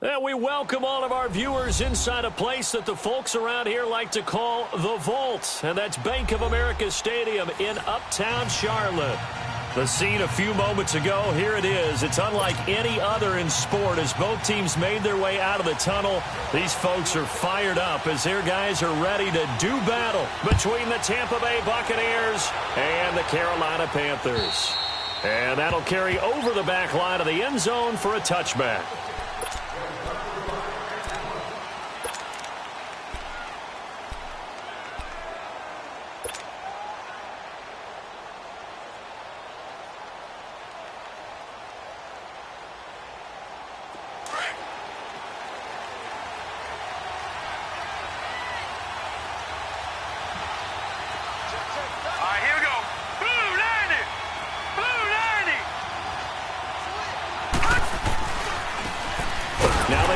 And we welcome all of our viewers inside a place that the folks around here like to call the Vault. And that's Bank of America Stadium in Uptown Charlotte. The scene a few moments ago, here it is. It's unlike any other in sport as both teams made their way out of the tunnel. These folks are fired up as their guys are ready to do battle between the Tampa Bay Buccaneers and the Carolina Panthers. And that'll carry over the back line of the end zone for a touchback.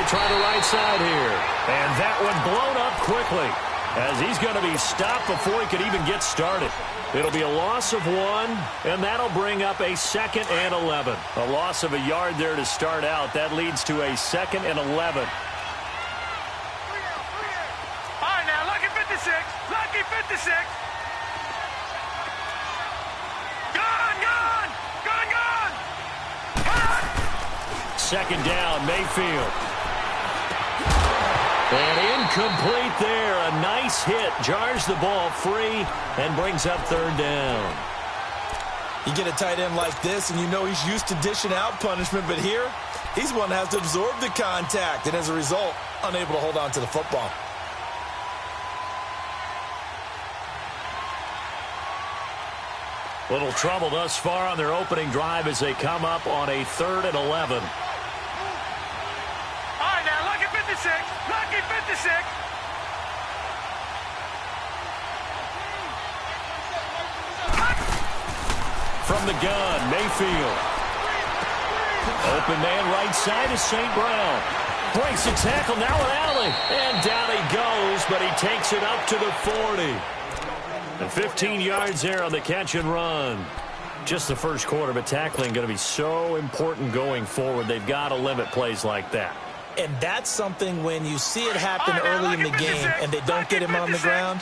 Try the right side here. And that one blown up quickly as he's going to be stopped before he could even get started. It'll be a loss of 1, and that'll bring up a 2nd and 11. A loss of a yard there to start out. That leads to a 2nd and 11. All right, now, lucky 56. Lucky 56. Gone, gone. Gone, gone. Gone. 2nd down, Mayfield. And incomplete there. A nice hit. Jars the ball free and brings up 3rd down. You get a tight end like this, and you know he's used to dishing out punishment, but here, he's one that has to absorb the contact, and as a result, unable to hold on to the football. Little trouble thus far on their opening drive as they come up on a 3rd and 11. Lucky 56. From the gun, Mayfield. Open man right side is St. Brown. Breaks the tackle, now an alley. And down he goes, but he takes it up to the 40. And 15 yards there on the catch and run. Just the first quarter, but tackling going to be so important going forward. They've got to limit plays like that. And that's something when you see it happen early in the game and they don't get him on the ground,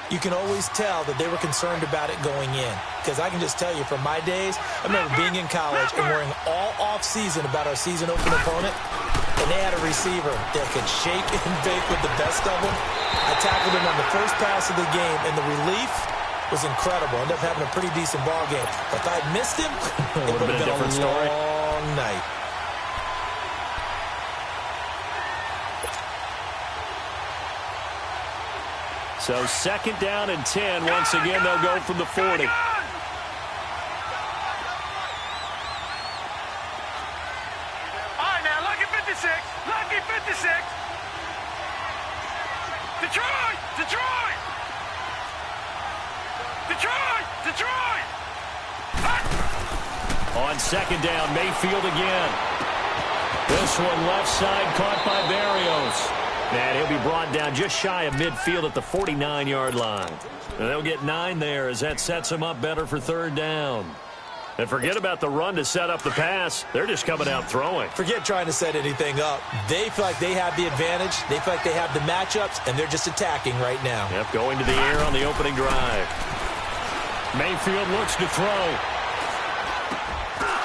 you can always tell that they were concerned about it going in. Because I can just tell you from my days, I remember being in college and worrying all off-season about our season-open opponent, and they had a receiver that could shake and bake with the best of them. I tackled him on the first pass of the game, and the relief was incredible. Ended up having a pretty decent ball game. But if I'd missed him, it would have been a different story. Long night. So 2nd down and 10. Once again, they'll go from the 40. All right, now, lucky 56. Lucky 56. Detroit! Detroit! Detroit! Detroit! On 2nd down, Mayfield again. This one left side caught by Barrios. And he'll be brought down just shy of midfield at the 49-yard line. And they'll get 9 there as that sets them up better for 3rd down. And forget about the run to set up the pass. They're just coming out throwing. Forget trying to set anything up. They feel like they have the advantage. They feel like they have the matchups, and they're just attacking right now. Yep, going to the air on the opening drive. Mayfield looks to throw.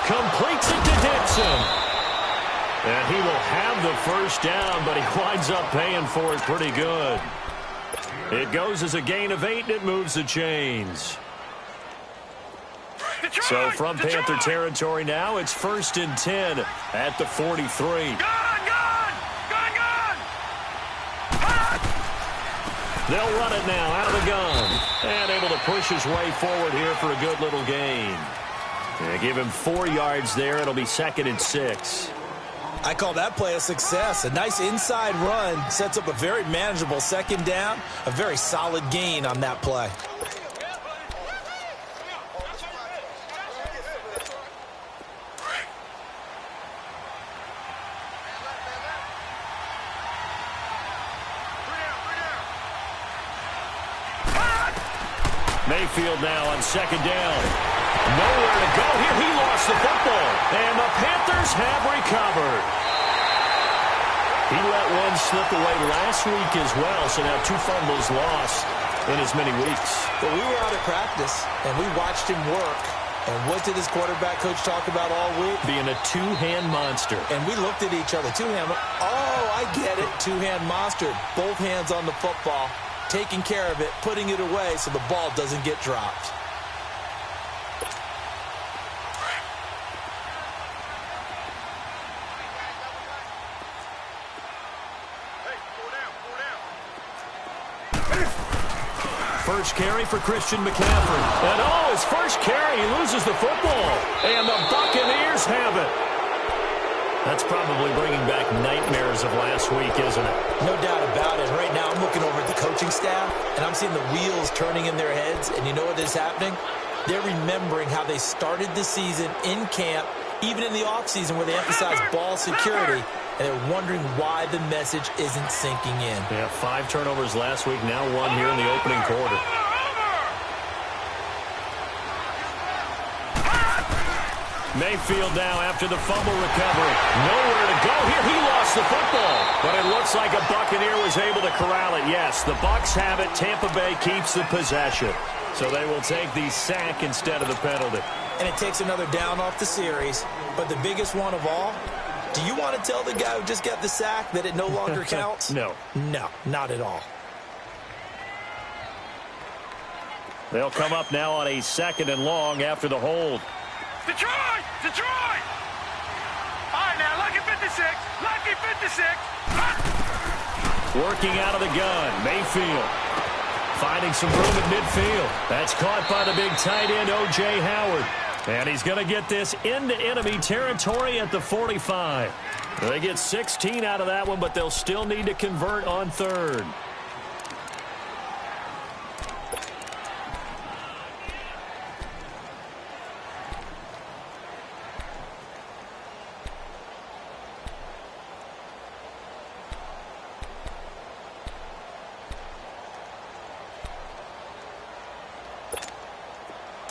Completes it to Dixon. And he will have the first down, but he winds up paying for it pretty good. It goes as a gain of 8, and it moves the chains. Detroit! So from Detroit! Panther territory now, it's 1st and 10 at the 43. Gone, gone! Gone, gone! They'll run it now out of the gun. And able to push his way forward here for a good little gain. And give him 4 yards there. It'll be 2nd and 6. I call that play a success. A nice inside run sets up a very manageable 2nd down. A very solid gain on that play. Mayfield now on 2nd down. Nowhere to go here. He lost the football. And the Panthers have recovered. He let one slip away last week as well, so now 2 fumbles lost in as many weeks. But we were out at practice, and we watched him work. And what did his quarterback coach talk about all week? Being a two-hand monster. And we looked at each other. Two-hand. Oh, I get it. Two-hand monster. Both hands on the football, taking care of it, putting it away so the ball doesn't get dropped. First carry for Christian McCaffrey. And his first carry, he loses the football. And the Buccaneers have it. That's probably bringing back nightmares of last week, isn't it? No doubt about it. Right now I'm looking over at the coaching staff, and I'm seeing the wheels turning in their heads. And you know what is happening? They're remembering how they started the season in camp, even in the offseason where they emphasized ball security. And they're wondering why the message isn't sinking in. Yeah, 5 turnovers last week, now 1 here in the opening quarter. Mayfield now after the fumble recovery. Nowhere to go here. He lost the football. But it looks like a Buccaneer was able to corral it. Yes, the Bucs have it. Tampa Bay keeps the possession. So they will take the sack instead of the penalty. And it takes another down off the series. But the biggest one of all, do you want to tell the guy who just got the sack that it no longer counts? No. No, not at all. They'll come up now on a 2nd and long after the hold. Detroit! Detroit! All right, now, lucky 56. Lucky 56. Working out of the gun. Mayfield finding some room at midfield. That's caught by the big tight end, O.J. Howard. And he's going to get this into enemy territory at the 45. They get 16 out of that one, but they'll still need to convert on 3rd.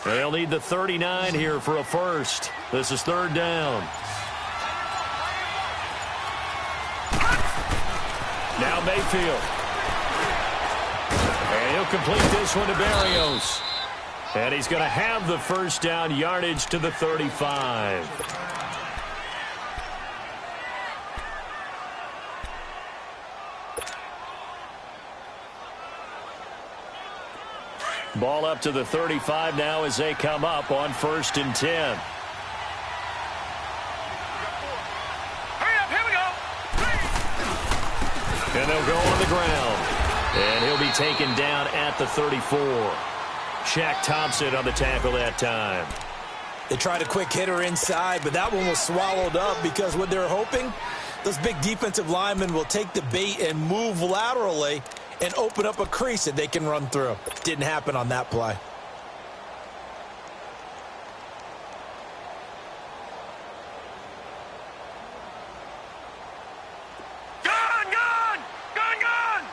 They'll need the 39 here for a first. This is 3rd down. Now Mayfield. And he'll complete this one to Berrios. And he's going to have the first down, yardage to the 35. Ball up to the 35 now as they come up on 1st and 10. Hurry up, here we go. And they'll go on the ground. And he'll be taken down at the 34. Shaq Thompson on the tackle that time. They tried a quick hitter inside, but that one was swallowed up because what they're hoping, those big defensive linemen will take the bait and move laterally and open up a crease that they can run through. Didn't happen on that play. Gun, gun! Gun, gun!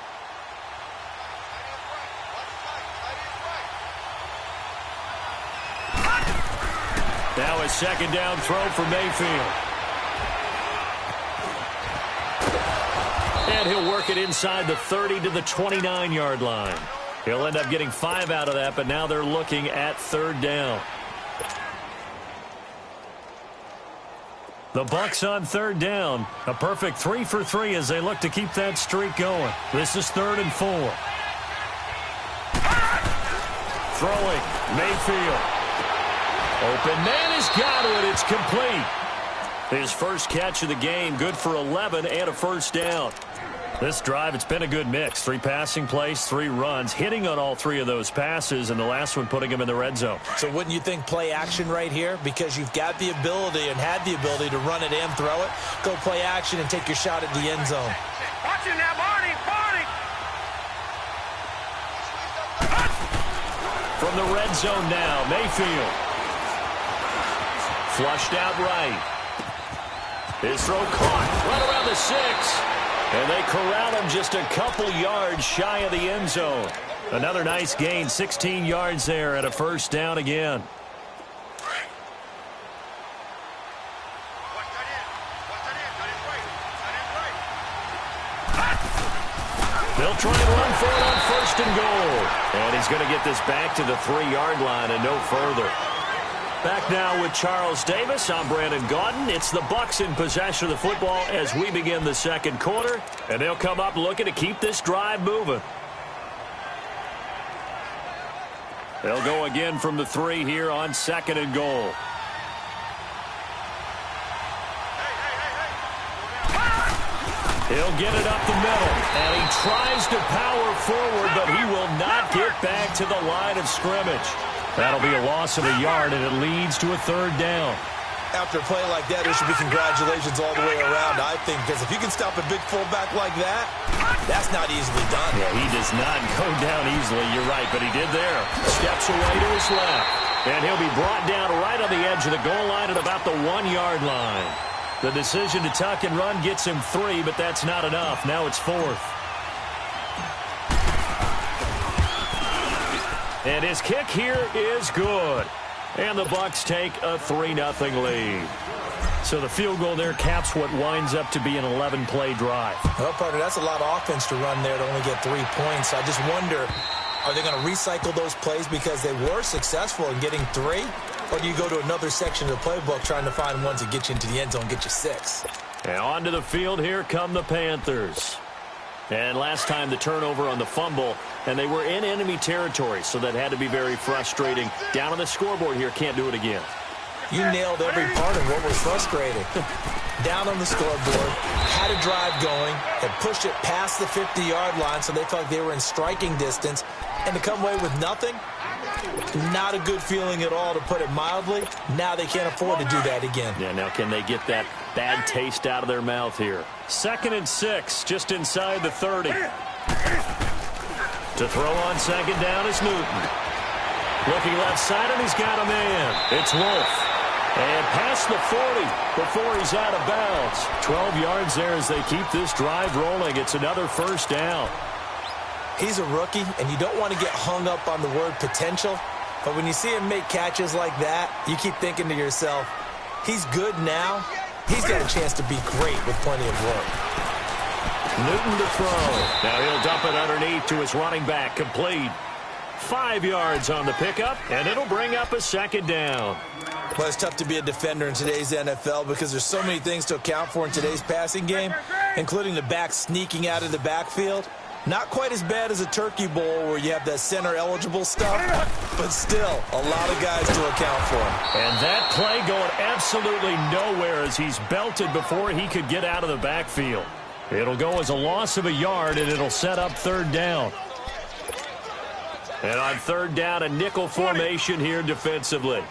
Now a 2nd down throw for Mayfield. And he'll work it inside the 30 to the 29-yard line. He'll end up getting 5 out of that, but now they're looking at 3rd down. The Bucs on 3rd down. A perfect 3 for 3 as they look to keep that streak going. This is 3rd and 4. Throwing. Mayfield. Open man has got it. It's complete. His first catch of the game, good for 11 and a first down. This drive, it's been a good mix. 3 passing plays, 3 runs, hitting on all 3 of those passes, and the last one putting him in the red zone. So wouldn't you think play action right here? Because you've got the ability and had the ability to run it and throw it. Go play action and take your shot at the end zone. Watch him now, Barney! Barney! From the red zone now, Mayfield. Flushed out right. His throw caught right around the 6. And they corral him just a couple yards shy of the end zone. Another nice gain, 16 yards there and a first down again. They'll try and run for it on 1st and goal. And he's going to get this back to the 3-yard line and no further. Back now with Charles Davis. I'm Brandon Gaudin. It's the Bucs in possession of the football as we begin the 2nd quarter. And they'll come up looking to keep this drive moving. They'll go again from the 3 here on 2nd and goal. He'll get it up the middle, and he tries to power forward, but he will not get back to the line of scrimmage. That'll be a loss of a yard, and it leads to a 3rd down. After a play like that, there should be congratulations all the way around, I think, because if you can stop a big fullback like that, that's not easily done. Yeah, he does not go down easily, you're right, but he did there. Steps away to his left, and he'll be brought down right on the edge of the goal line at about the 1-yard line. The decision to tuck and run gets him 3, but that's not enough. Now it's 4th. And his kick here is good. And the Bucs take a 3-0 lead. So the field goal there caps what winds up to be an 11-play drive. Well, partner, that's a lot of offense to run there to only get 3 points. I just wonder, are they going to recycle those plays because they were successful in getting 3? Or do you go to another section of the playbook trying to find ones that get you into the end zone, get you 6? And onto the field, here come the Panthers. And last time the turnover on the fumble, and they were in enemy territory, so that had to be very frustrating. Down on the scoreboard here, can't do it again. You nailed every part of what was frustrating. Down on the scoreboard, had a drive going, had pushed it past the 50-yard line, so they felt like they were in striking distance, and to come away with nothing, not a good feeling at all, to put it mildly. Now they can't afford to do that again. Yeah, now can they get that bad taste out of their mouth here? 2nd and 6, just inside the 30. To throw on 2nd down is Newton. Looking left side, and he's got a man. It's Wolf. And past the 40 before he's out of bounds. 12 yards there as they keep this drive rolling. It's another 1st down. He's a rookie, and you don't want to get hung up on the word potential. But when you see him make catches like that, you keep thinking to yourself, he's good now. He's got a chance to be great with plenty of work. Newton to throw. Now he'll dump it underneath to his running back. Complete. 5 yards on the pickup, and it'll bring up a 2nd down. Well, it's tough to be a defender in today's NFL because there's so many things to account for in today's passing game, including the back sneaking out of the backfield. Not quite as bad as a turkey bowl where you have that center-eligible stuff, but still a lot of guys to account for. And that play going absolutely nowhere as he's belted before he could get out of the backfield. It'll go as a loss of a yard, and it'll set up 3rd down. And on 3rd down, a nickel formation here defensively.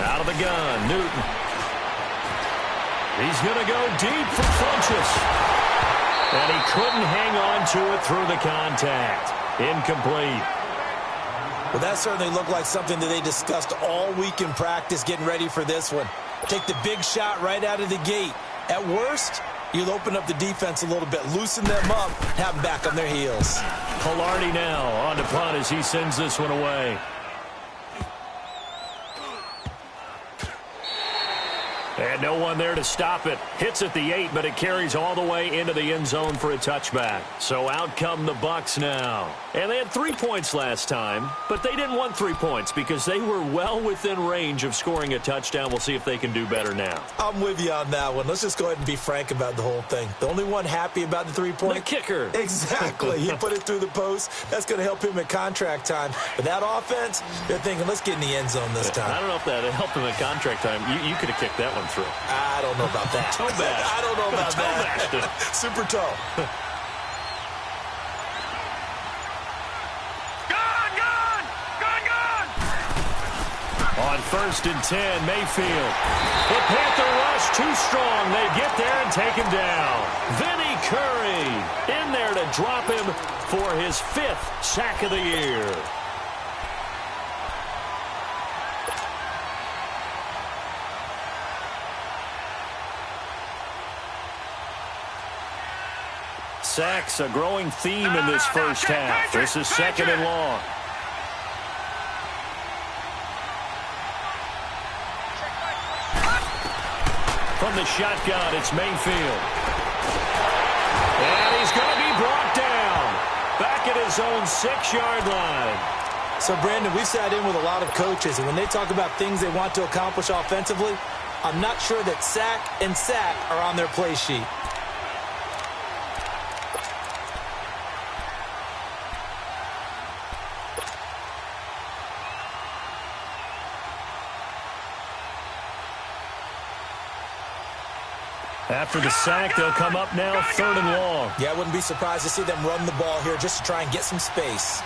Out of the gun, Newton. He's going to go deep for Funchess. And he couldn't hang on to it through the contact. Incomplete. Well, that certainly looked like something that they discussed all week in practice getting ready for this one. Take the big shot right out of the gate. At worst, you'll open up the defense a little bit, loosen them up, have them back on their heels. Pilardi now on to punt as he sends this one away. And no one there to stop it. Hits at the 8, but it carries all the way into the end zone for a touchback. So out come the Bucs now. And they had 3 points last time, but they didn't want 3 points because they were well within range of scoring a touchdown. We'll see if they can do better now. I'm with you on that one. Let's just go ahead and be frank about the whole thing. The only one happy about the 3-point? The kicker. Exactly. He put it through the post. That's going to help him at contract time. But that offense, they're thinking, let's get in the end zone this time. I don't know if that helped him at contract time. You could have kicked that one through. I don't know about that. Toe bash. I don't know about that. Super toe. On 1st and 10, Mayfield. The Panther rush too strong. They get there and take him down. Vinny Curry in there to drop him for his 5th sack of the year. Sacks, a growing theme in this first half. This is 2nd and long. From the shotgun, it's Mayfield. And he's going to be brought down. Back at his own 6-yard line. So, Brandon, we've sat in with a lot of coaches, and when they talk about things they want to accomplish offensively, I'm not sure that sack and sack are on their play sheet. After the sack, they'll come up now 3rd and long. Yeah, I wouldn't be surprised to see them run the ball here just to try and get some space.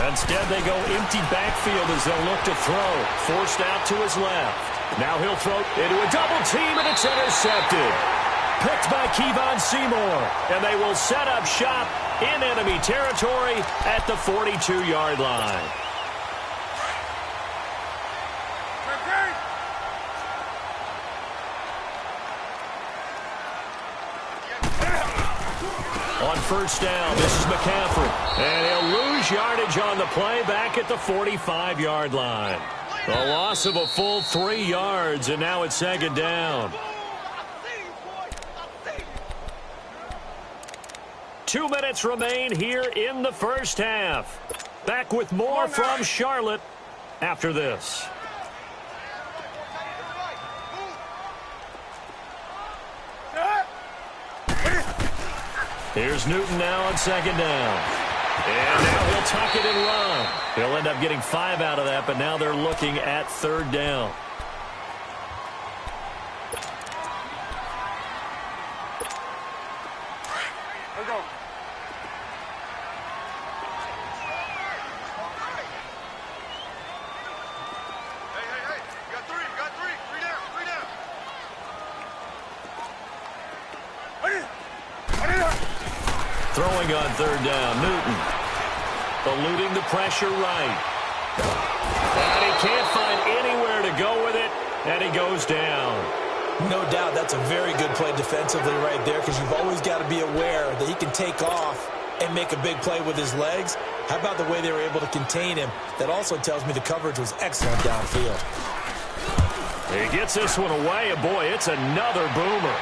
Instead, they go empty backfield as they'll look to throw. Forced out to his left. Now he'll throw into a double team, and it's intercepted. Picked by Kevon Seymour. And they will set up shop in enemy territory at the 42-yard line. On first down, this is McCaffrey. And he'll lose yardage on the play back at the 45-yard line. The loss of a full 3 yards, and now it's 2nd down. 2 minutes remain here in the first half. Back with more from Charlotte after this. Here's Newton now on 2nd down. And now he'll tuck it and run. He'll end up getting 5 out of that, but now they're looking at 3rd down. Let's go. Hey. You got 3. You got 3. 3 down. 3 down. Throwing on 3rd down, Newton. Eluding the pressure right. And he can't find anywhere to go with it, and he goes down. No doubt that's a very good play defensively right there, because you've always got to be aware that he can take off and make a big play with his legs. How about the way they were able to contain him? That also tells me the coverage was excellent downfield. He gets this one away, and boy, it's another boomer.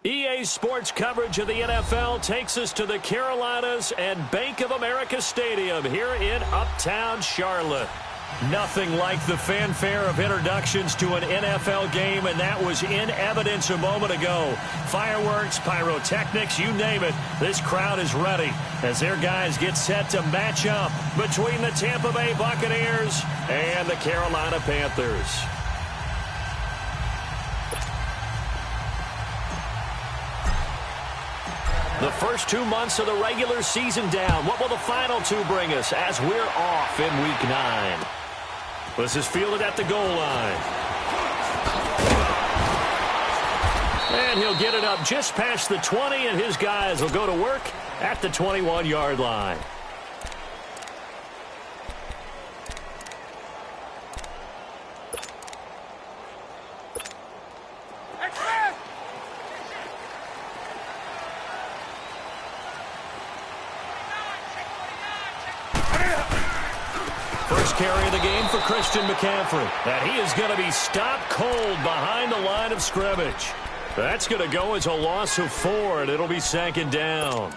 EA Sports coverage of the NFL takes us to the Carolinas and Bank of America Stadium here in Uptown Charlotte. Nothing like the fanfare of introductions to an NFL game, and that was in evidence a moment ago. Fireworks, pyrotechnics, you name it, this crowd is ready as their guys get set to match up between the Tampa Bay Buccaneers and the Carolina Panthers. The first 2 months of the regular season down. What will the final two bring us as we're off in Week 9? This is fielded at the goal line. And he'll get it up just past the 20, and his guys will go to work at the 21-yard line. First carry of the game for Christian McCaffrey. And he is going to be stopped cold behind the line of scrimmage. That's going to go as a loss of 4, and it'll be second down.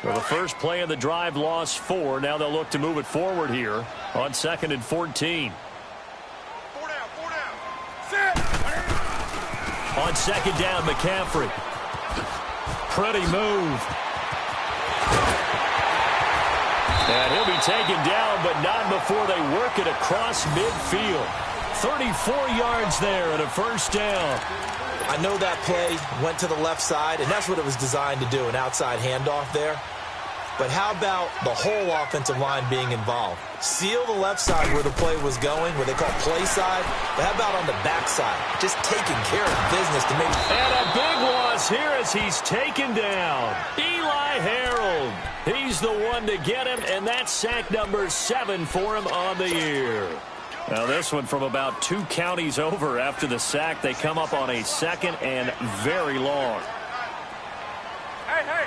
For the first play of the drive, loss 4. Now they'll look to move it forward here on 2nd and 14. On 2nd down, McCaffrey. Pretty move. And he'll be taken down, but not before they work it across midfield. 34 yards there and a first down. I know that play went to the left side, and that's what it was designed to do, an outside handoff there. But how about the whole offensive line being involved? Seal the left side where the play was going, where they call play side. But how about on the back side? Just taking care of business to make... And a big loss here as he's taken down. Eli Harold. He's the one to get him, and that's sack number 7 for him on the year. Now this one from about 2 counties over after the sack. They come up on a 2nd and very long. Hey.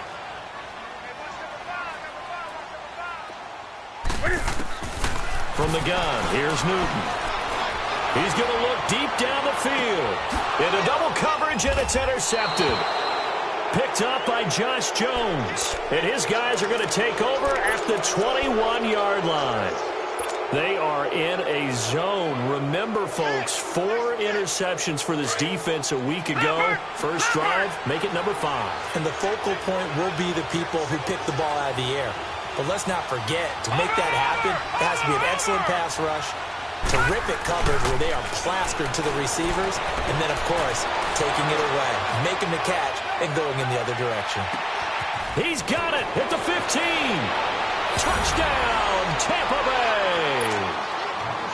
From the gun, here's Newton. He's going to look deep down the field. Into double coverage, and it's intercepted. Picked up by Josh Jones. And his guys are going to take over at the 21-yard line. They are in a zone. Remember, folks, 4 interceptions for this defense a week ago. First drive, make it number 5. And the focal point will be the people who pick the ball out of the air. But let's not forget, to make that happen, it has to be an excellent pass rush, terrific coverage where they are plastered to the receivers, and then, of course, taking it away, making the catch, and going in the other direction. He's got it at the 15. Touchdown, Tampa Bay.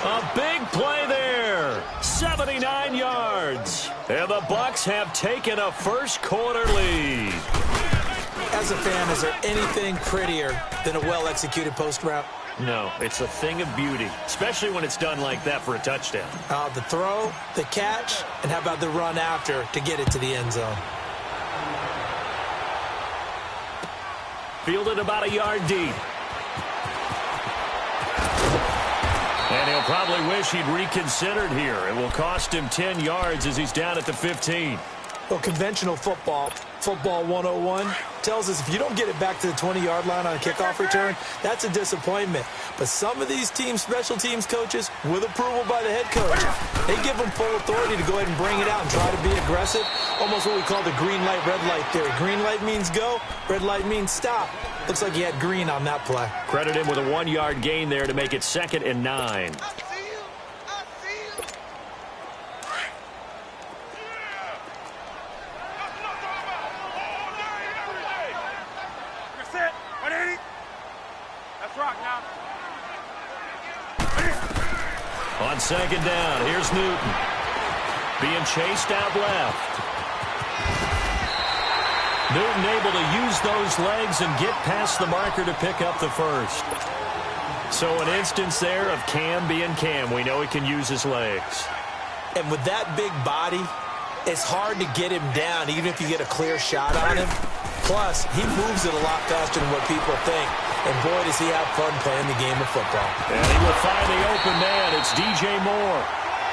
A big play there. 79 yards. And the Bucs have taken a first quarter lead. As a fan, is there anything prettier than a well-executed post route? No, it's a thing of beauty, especially when it's done like that for a touchdown. The throw, the catch, and how about the run after to get it to the end zone? Fielded about a yard deep. And he'll probably wish he'd reconsidered here. It will cost him 10 yards as he's down at the 15. Well, conventional football 101, tells us if you don't get it back to the 20-yard line on a kickoff return, that's a disappointment. But some of these teams, special teams coaches, with approval by the head coach, they give them full authority to go ahead and bring it out and try to be aggressive. Almost what we call the green light, red light theory. Green light means go, red light means stop. Looks like he had green on that play. Credit him with a 1-yard gain there to make it 2nd and 9. On 2nd down, here's Newton. Being chased out left. Newton able to use those legs and get past the marker to pick up the first. So an instance there of Cam being Cam. We know he can use his legs. And with that big body, it's hard to get him down, even if you get a clear shot on him. Plus, he moves it a lot faster than what people think. And boy, does he have fun playing the game of football. And he will find the open man. It's DJ Moore.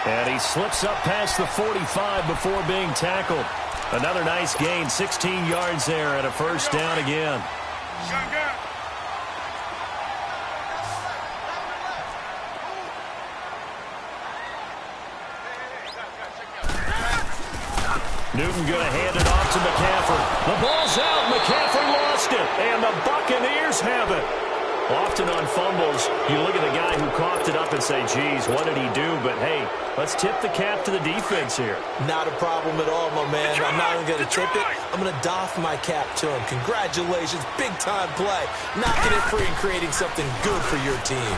And he slips up past the 45 before being tackled. Another nice gain, 16 yards there and a first down again. Newton going to hand it off to McCaffrey. The ball's out. McCaffrey lost it. And the Buccaneers have it. Often on fumbles, you look at the guy who coughed it up and say, geez, what did he do? But, hey, let's tip the cap to the defense here. Not a problem at all, my man. I'm not even going to tip it. I'm going to doff my cap to him. Congratulations. Big-time play. Knocking it free and creating something good for your team.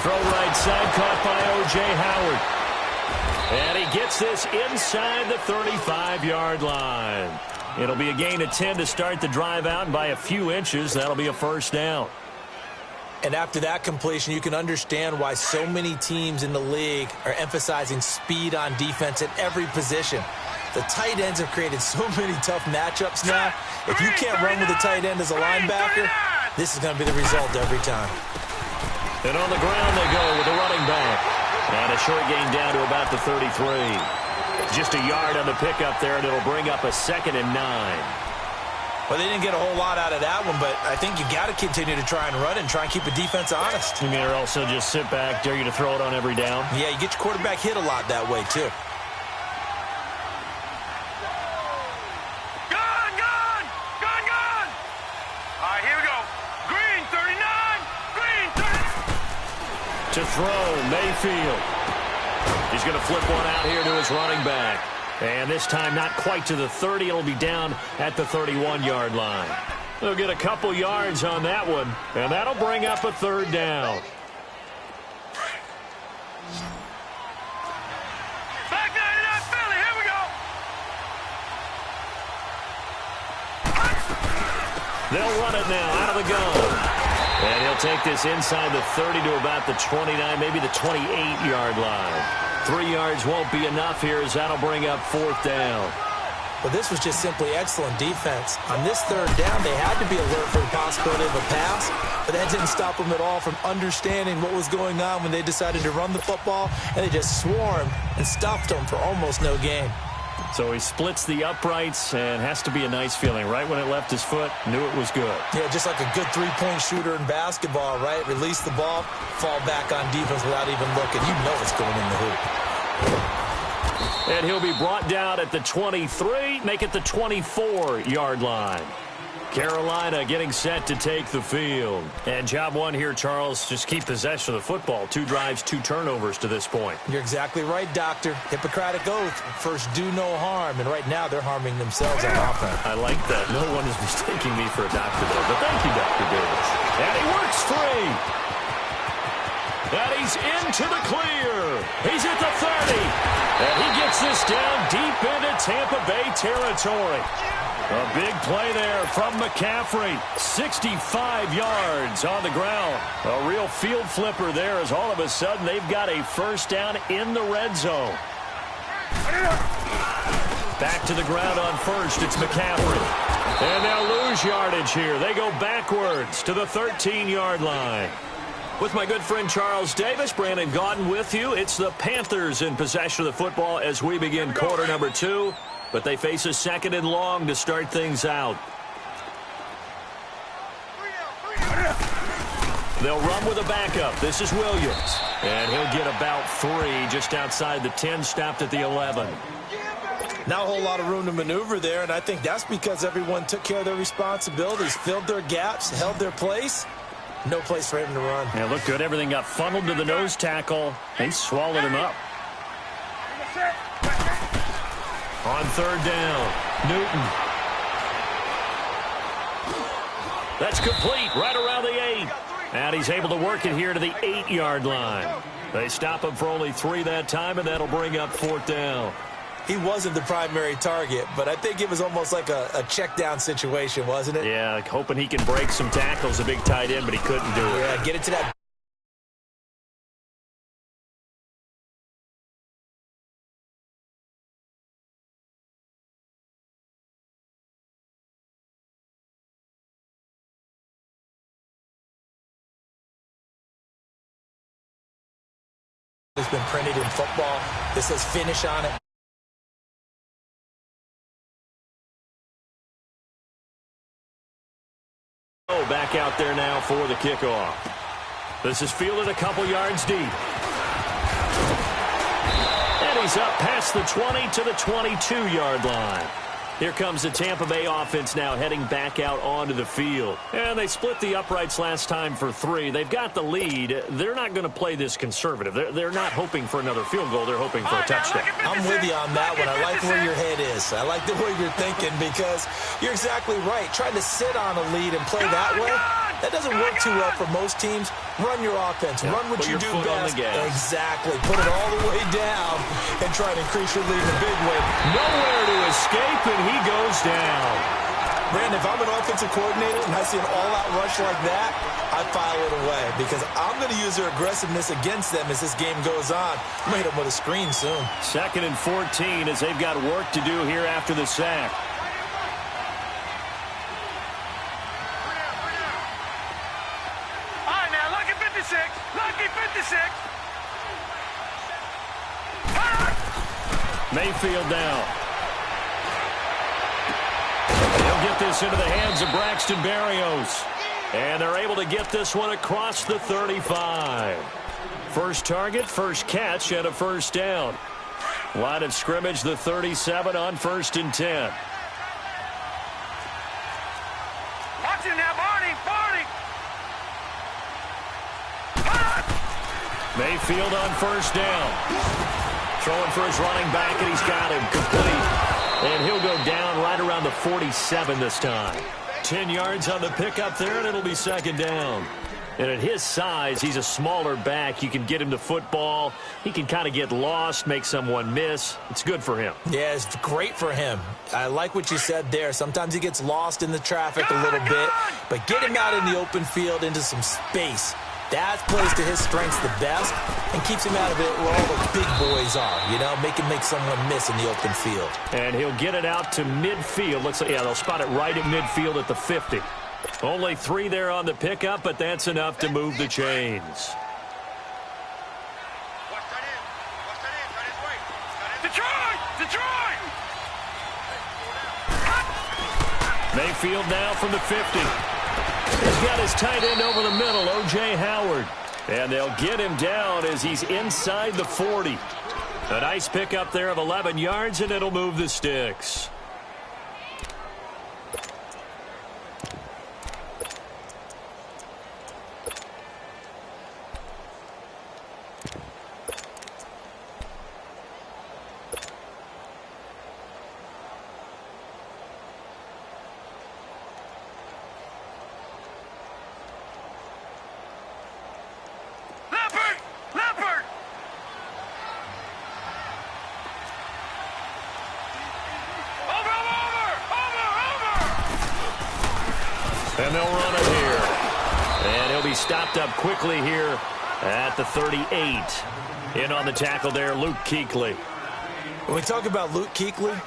Throw right side, caught by O.J. Howard. And he gets this inside the 35-yard line. It'll be a gain of 10 to start the drive out, and by a few inches, that'll be a first down. And after that completion, you can understand why so many teams in the league are emphasizing speed on defense at every position. The tight ends have created so many tough matchups now. If you can't run with a tight end as a linebacker, this is going to be the result every time. And on the ground they go with the running back. And a short gain down to about the 33. Just a yard on the pickup there, and it'll bring up a 2nd and 9. Well, they didn't get a whole lot out of that one, but I think you got to continue to try and run and try and keep the defense honest. You mean, or also just sit back, dare you to throw it on every down? Yeah, you get your quarterback hit a lot that way, too. Gone! Gone! Gone! Gone! All right, here we go. Green, 39. Green, 30. To throw, Mayfield. He's going to flip one out here to his running back. And this time not quite to the 30. It'll be down at the 31-yard line. They'll get a couple yards on that one, and that'll bring up a 3rd down. Back 99 Philly, here we go. They'll run it now out of the gun. And he'll take this inside the 30 to about the 29, maybe the 28-yard line. 3 yards won't be enough here as that'll bring up 4th down. Well, this was just simply excellent defense. On this 3rd down, they had to be alert for the possibility of a pass, but that didn't stop them at all from understanding what was going on when they decided to run the football, and they just swarmed and stuffed them for almost no gain. So he splits the uprights, and has to be a nice feeling. Right when it left his foot, knew it was good. Yeah, just like a good three-point shooter in basketball, right? Release the ball, fall back on defense without even looking. You know it's going in the hoop. And he'll be brought down at the 23, make it the 24-yard line. Carolina getting set to take the field. And job one here, Charles, just keep possession of the football. 2 drives, 2 turnovers to this point. You're exactly right, Doctor. Hippocratic oath. First, do no harm. And right now, they're harming themselves on offense. I like that. No one is mistaking me for a doctor there. But thank you, Dr. Davis. And he works free. And he's into the clear. He's at the 30. And he gets this down deep into Tampa Bay territory. A big play there from McCaffrey. 65 yards on the ground. A real field flipper there as all of a sudden they've got a first down in the red zone. Back to the ground on first. It's McCaffrey. And they'll lose yardage here. They go backwards to the 13-yard line. With my good friend Charles Davis, Brandon Gaudin with you. It's the Panthers in possession of the football as we begin quarter number 2. But they face a 2nd and long to start things out. They'll run with a backup. This is Williams. And he'll get about 3 just outside the 10, stopped at the 11. Not a whole lot of room to maneuver there, and I think that's because everyone took care of their responsibilities, filled their gaps, held their place. No place for him to run. Yeah, looked good. Everything got funneled to the nose tackle. They swallowed him up. On 3rd down, Newton. That's complete right around the 8. And he's able to work it here to the 8-yard line. They stop him for only 3 that time, and that'll bring up 4th down. He wasn't the primary target, but I think it was almost like a check down situation, wasn't it? Yeah, like hoping he can break some tackles, a big tight end, but he couldn't do it. Yeah, get it to that It's been printed in football. This says finish on it. Back out there now for the kickoff. This is fielded a couple yards deep. And he's up past the 20 to the 22-yard line. Here comes the Tampa Bay offense now heading back out onto the field. And they split the uprights last time for 3. They've got the lead. They're not going to play this conservative. They're not hoping for another field goal. They're hoping for a touchdown. I'm with you on that one. I like where your head is. I like the way you're thinking because you're exactly right. Trying to sit on a lead and play that way, that doesn't work too well for most teams. Run your offense. Run what you do best. Exactly. Put it all the way down and try to increase your lead in a big way. Nowhere to escape, and he goes down. Brandon, if I'm an offensive coordinator and I see an all-out rush like that, I file it away because I'm going to use their aggressiveness against them as this game goes on. I'm going to hit them with a screen soon. 2nd and 14 as they've got work to do here after the sack. All right, now, lucky 56. Lucky 56. Mayfield down. He'll get this into the hands of Braxton Berrios. And they're able to get this one across the 35. First target, first catch, and a first down. Line of scrimmage, the 37 on 1st and 10. Watch him now, Barney. Mayfield on first down. Throwing for his running back, and he's got him complete. And he'll go down right around the 47 this time. 10 yards on the pickup there, and it'll be 2nd down. And at his size, he's a smaller back. You can get him the football. He can kind of get lost, make someone miss. It's good for him. Yeah, it's great for him. I like what you said there. Sometimes he gets lost in the traffic a little bit. But get him out in the open field into some space. That plays to his strengths the best and keeps him out of it where all the big boys are, you know, make someone miss in the open field. And he'll get it out to midfield. Looks like, yeah, they'll spot it right at midfield at the 50. Only 3 there on the pickup, but that's enough to move the chains. Detroit! Mayfield now from the 50. He's got his tight end over the middle, O.J. Howard. And they'll get him down as he's inside the 40. A nice pickup there of 11 yards, and it'll move the sticks. And they'll run it here. And he'll be stopped up quickly here at the 38. In on the tackle there, Luke Kuechly. When we talk about Luke Kuechly,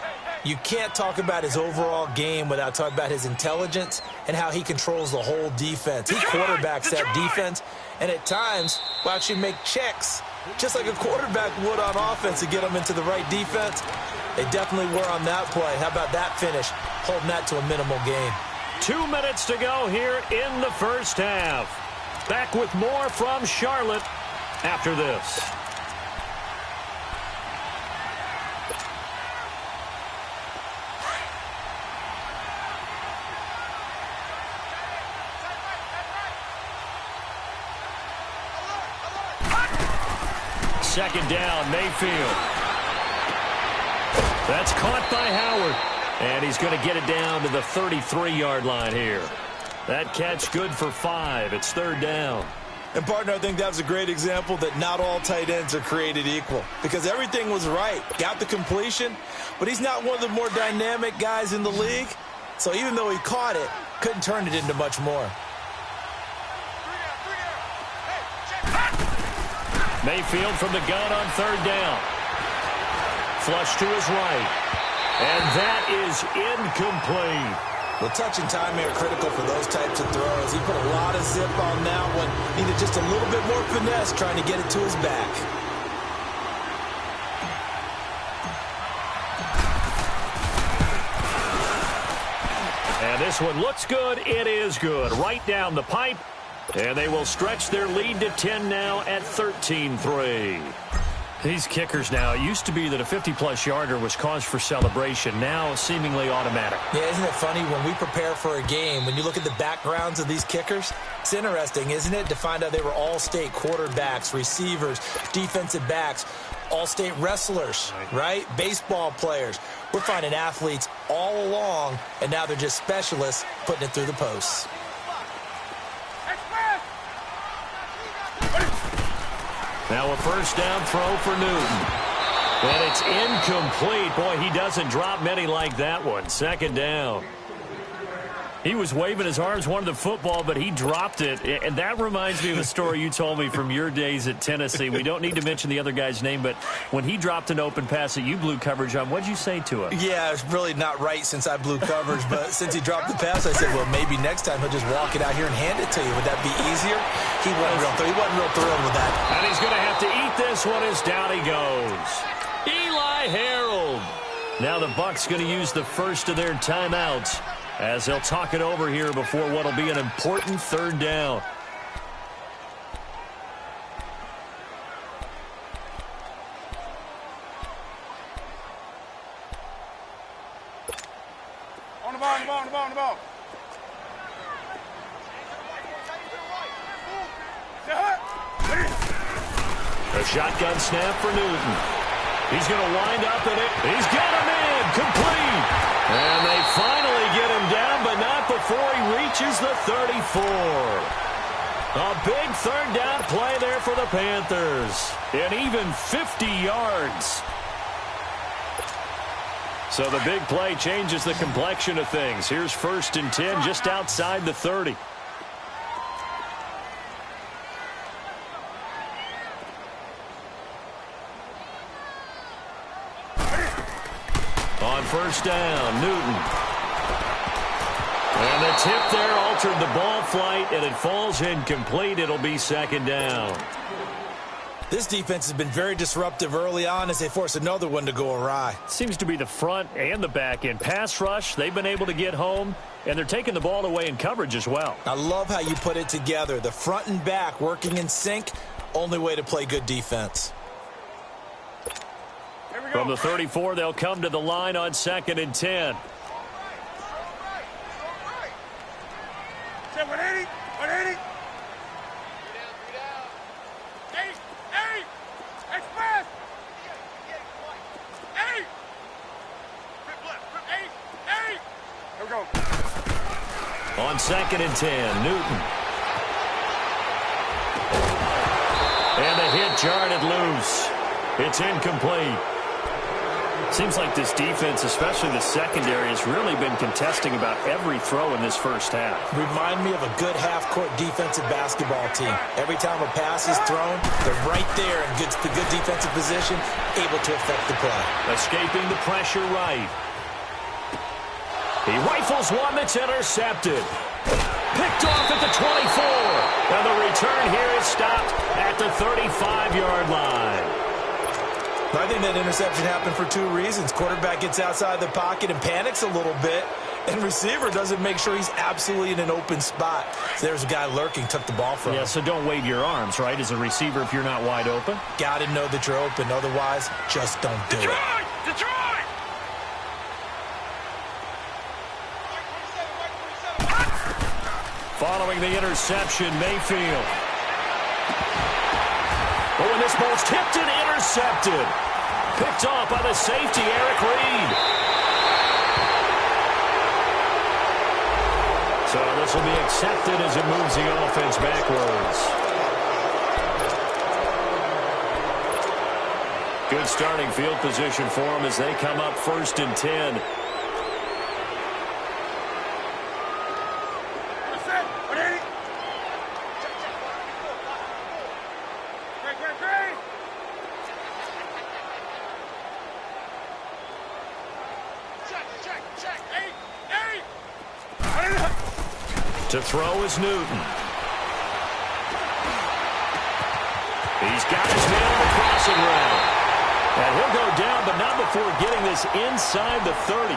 you can't talk about his overall game without talking about his intelligence and how he controls the whole defense. He quarterbacks that defense, and at times will actually make checks, just like a quarterback would on offense to get them into the right defense. They definitely were on that play. How about that finish, holding that to a minimal gain. 2 minutes to go here in the first half. Back with more from Charlotte after this. Second down, Mayfield. That's caught by Howard. And he's going to get it down to the 33-yard line here. That catch good for 5. It's 3rd down. And, partner, I think that was a great example that not all tight ends are created equal because everything was right. Got the completion, but he's not one of the more dynamic guys in the league. So even though he caught it, couldn't turn it into much more. Mayfield from the gun on 3rd down. Flush to his right. And that is incomplete. Well, touch and time are critical for those types of throws. He put a lot of zip on that one. Needed just a little bit more finesse trying to get it to his back. And this one looks good. It is good. Right down the pipe. And they will stretch their lead to 10 now at 13-3. These kickers now, it used to be that a 50-plus yarder was cause for celebration. Now seemingly automatic. Yeah, isn't it funny when we prepare for a game, when you look at the backgrounds of these kickers, it's interesting, isn't it, to find out they were all-state quarterbacks, receivers, defensive backs, all-state wrestlers, right? Baseball players. We're finding athletes all along, and now they're just specialists putting it through the posts. Now a first down throw for Newton. And it's incomplete. Boy, he doesn't drop many like that one. Second down. He was waving his arms, wanted the football, but he dropped it. And that reminds me of a story you told me from your days at Tennessee. We don't need to mention the other guy's name, but when he dropped an open pass that you blew coverage on, what'd you say to him? Yeah, it's really not right since I blew coverage, but since he dropped the pass, I said, well, maybe next time he'll just walk it out here and hand it to you. Would that be easier? He wasn't real thrilled with that. And he's going to have to eat this one as down he goes. Eli Harold. Now the Bucs going to use the first of their timeouts as they'll talk it over here before what'll be an important third down. On the ball, on the ball, on the ball. A shotgun snap for Newton. He's going to wind up in it. He's got him in. Complete. And they finally get him down, but not before he reaches the 34. A big third down play there for the Panthers. And even 50 yards. So the big play changes the complexion of things. Here's 1st and 10 just outside the 30. On first down, Newton. And the tip there altered the ball flight, and it falls incomplete. It'll be second down. This defense has been very disruptive early on as they force another one to go awry. Seems to be the front and the back end. Pass rush, they've been able to get home, and they're taking the ball away in coverage as well. I love how you put it together. The front and back working in sync, only way to play good defense. From the 34, they'll come to the line on 2nd and 10. 180, 180. Express. 8. Here we go. On 2nd and 10, Newton. And the hit jarred it loose. It's incomplete. Seems like this defense, especially the secondary, has really been contesting about every throw in this first half. Remind me of a good half-court defensive basketball team. Every time a pass is thrown, they're right there in the good defensive position, able to affect the play. Escaping the pressure right. He rifles one that's intercepted. Picked off at the 24. And the return here is stopped at the 35-yard line. I think that interception happened for 2 reasons. Quarterback gets outside the pocket and panics a little bit, and receiver doesn't make sure he's absolutely in an open spot. So there's a guy lurking, took the ball from him. Yeah, so don't wave your arms, right, as a receiver if you're not wide open. Got to know that you're open. Otherwise, just don't do it. Detroit! Following the interception, Mayfield. But when this ball's tipped and intercepted. Picked off by the safety, Eric Reed. So this will be accepted as it moves the offense backwards. Good starting field position for them as they come up 1st and 10. To throw is Newton. He's got his man on the crossing route. And he'll go down, but not before getting this inside the 30.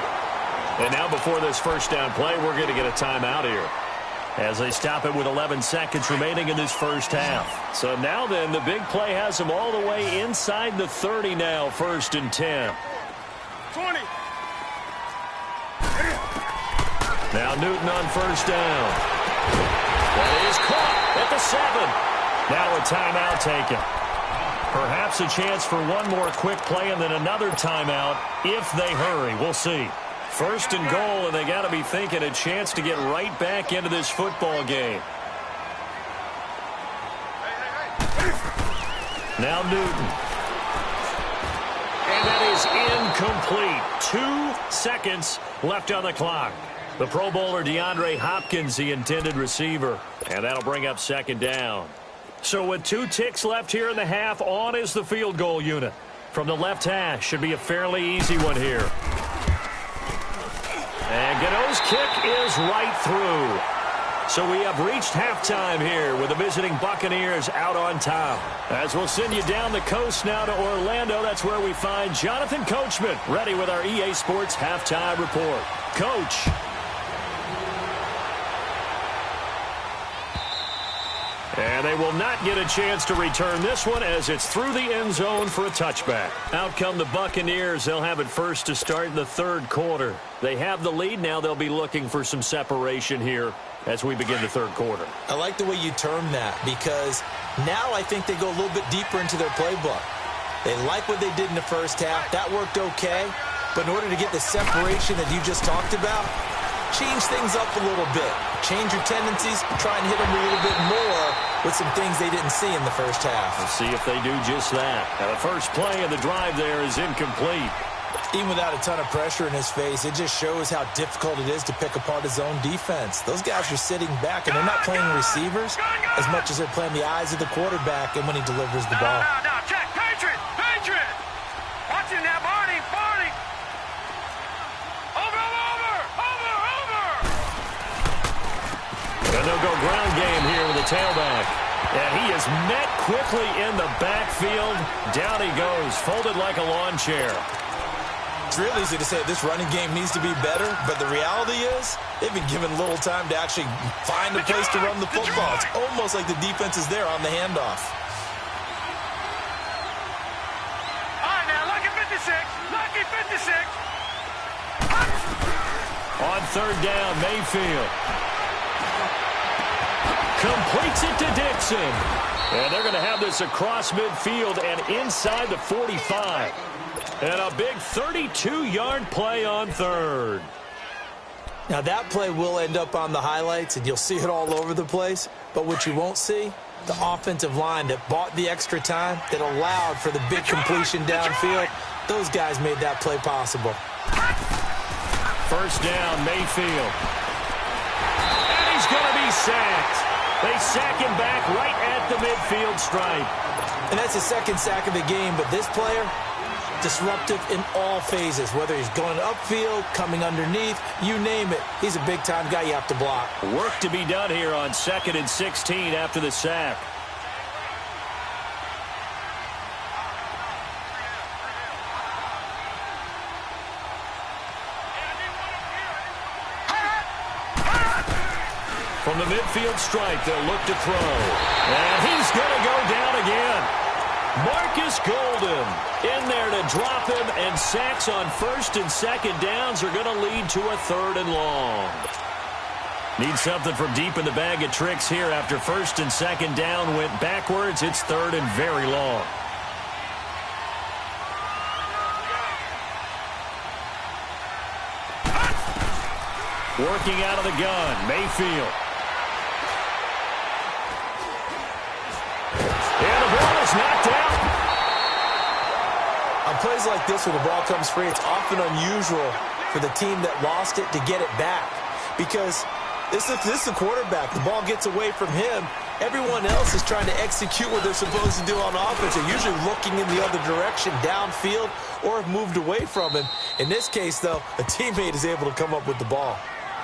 And now before this first down play, we're going to get a timeout here, as they stop it with 11 seconds remaining in this first half. So now then, the big play has them all the way inside the 30 now, 1st and 10. 20. Now Newton on first down. That is caught at the 7. Now a timeout taken. Perhaps a chance for one more quick play and then another timeout if they hurry. We'll see. 1st and goal, and they got to be thinking a chance to get right back into this football game. Now Newton. And that is incomplete. 2 seconds left on the clock. The Pro Bowler DeAndre Hopkins, the intended receiver. And that'll bring up 2nd down. So with 2 ticks left here in the half, on is the field goal unit. From the left hash, should be a fairly easy one here. And Gano's kick is right through. So we have reached halftime here with the visiting Buccaneers out on top. As we'll send you down the coast now to Orlando, that's where we find Jonathan Coachman ready with our EA Sports Halftime Report. Coach. And they will not get a chance to return this one as it's through the end zone for a touchback. Out come the Buccaneers. They'll have it first to start in the 3rd quarter. They have the lead. Now they'll be looking for some separation here as we begin the 3rd quarter. I like the way you term that, because now I think they go a little bit deeper into their playbook. They like what they did in the first half. That worked okay. But in order to get the separation that you just talked about, change things up a little bit. Change your tendencies. Try and hit them a little bit more with some things they didn't see in the first half. We'll see if they do just that. Now the first play of the drive there is incomplete. Even without a ton of pressure in his face, it just shows how difficult it is to pick apart his own defense. Those guys are sitting back, and they're not playing receivers as much as they're playing the eyes of the quarterback and when he delivers the ball. Now, check. Patriot. Watch him now, Barney. And they'll go ground game here with the tailback. And he is met quickly in the backfield. Down he goes, folded like a lawn chair. It's real easy to say this running game needs to be better, but the reality is they've been given little time to actually find a place to run the football. It's almost like the defense is there on the handoff. All right, now, lucky 56. On 3rd down, Mayfield. Completes it to Dixon. And they're going to have this across midfield and inside the 45. And a big 32-yard play on 3rd. Now, that play will end up on the highlights, and you'll see it all over the place. But what you won't see, the offensive line that bought the extra time, that allowed for the big completion downfield, those guys made that play possible. 1st down, Mayfield. And he's going to be sacked. They sack him back right at the midfield stripe. And that's the 2nd sack of the game, but this player, disruptive in all phases, whether he's going upfield, coming underneath, you name it. He's a big-time guy you have to block. Work to be done here on 2nd and 16 after the sack. From the midfield stripe, they'll look to throw. And he's going to go down again. Marcus Golden in there to drop him, and sacks on 1st and 2nd downs are going to lead to a 3rd and long. Need something from deep in the bag of tricks here after 1st and 2nd down went backwards. It's 3rd and very long. Working out of the gun, Mayfield. And the ball is knocked out. On plays like this where the ball comes free, it's often unusual for the team that lost it to get it back. Because this is the quarterback. The ball gets away from him. Everyone else is trying to execute what they're supposed to do on offense. They're usually looking in the other direction, downfield, or have moved away from him. In this case, though, a teammate is able to come up with the ball.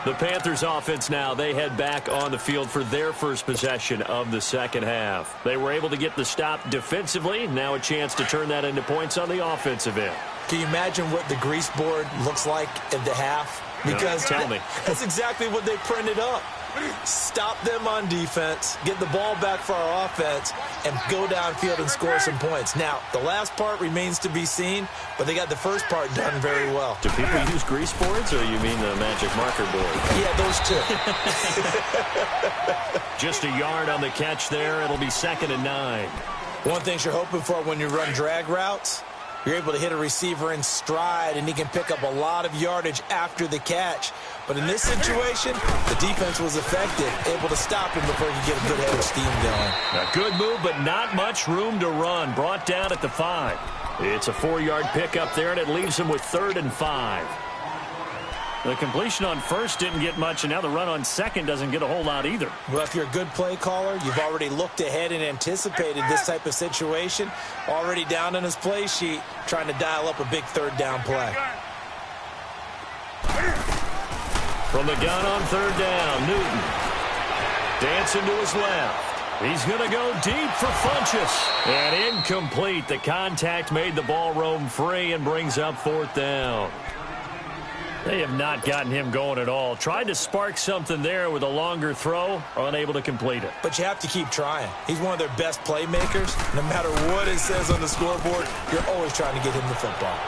The Panthers offense now, they head back on the field for their first possession of the 2nd half. They were able to get the stop defensively. Now a chance to turn that into points on the offensive end. Can you imagine what the grease board looks like at the half? Because tell me. That's exactly what they printed up. Stop them on defense, get the ball back for our offense, and go downfield and score some points. Now, the last part remains to be seen, but they got the first part done very well. Do people use grease boards, or you mean the magic marker board? Yeah, those two. Just a yard on the catch there. It'll be 2nd and 9. One thing you're hoping for when you run drag routes, you're able to hit a receiver in stride, and he can pick up a lot of yardage after the catch. But in this situation, the defense was effective, able to stop him before he could get a good head of steam going. A good move, but not much room to run. Brought down at the 5. It's a 4-yard pickup there, and it leaves him with 3rd and 5. The completion on first didn't get much, and now the run on second doesn't get a whole lot either. Well, if you're a good play caller, you've already looked ahead and anticipated this type of situation. Already down on his play sheet, trying to dial up a big 3rd down play. From the gun on 3rd down, Newton. Dancing to his left. He's going to go deep for Funchess. And incomplete. The contact made the ball roam free and brings up 4th down. They have not gotten him going at all. Tried to spark something there with a longer throw, unable to complete it. But you have to keep trying. He's one of their best playmakers. No matter what it says on the scoreboard, you're always trying to get him the football.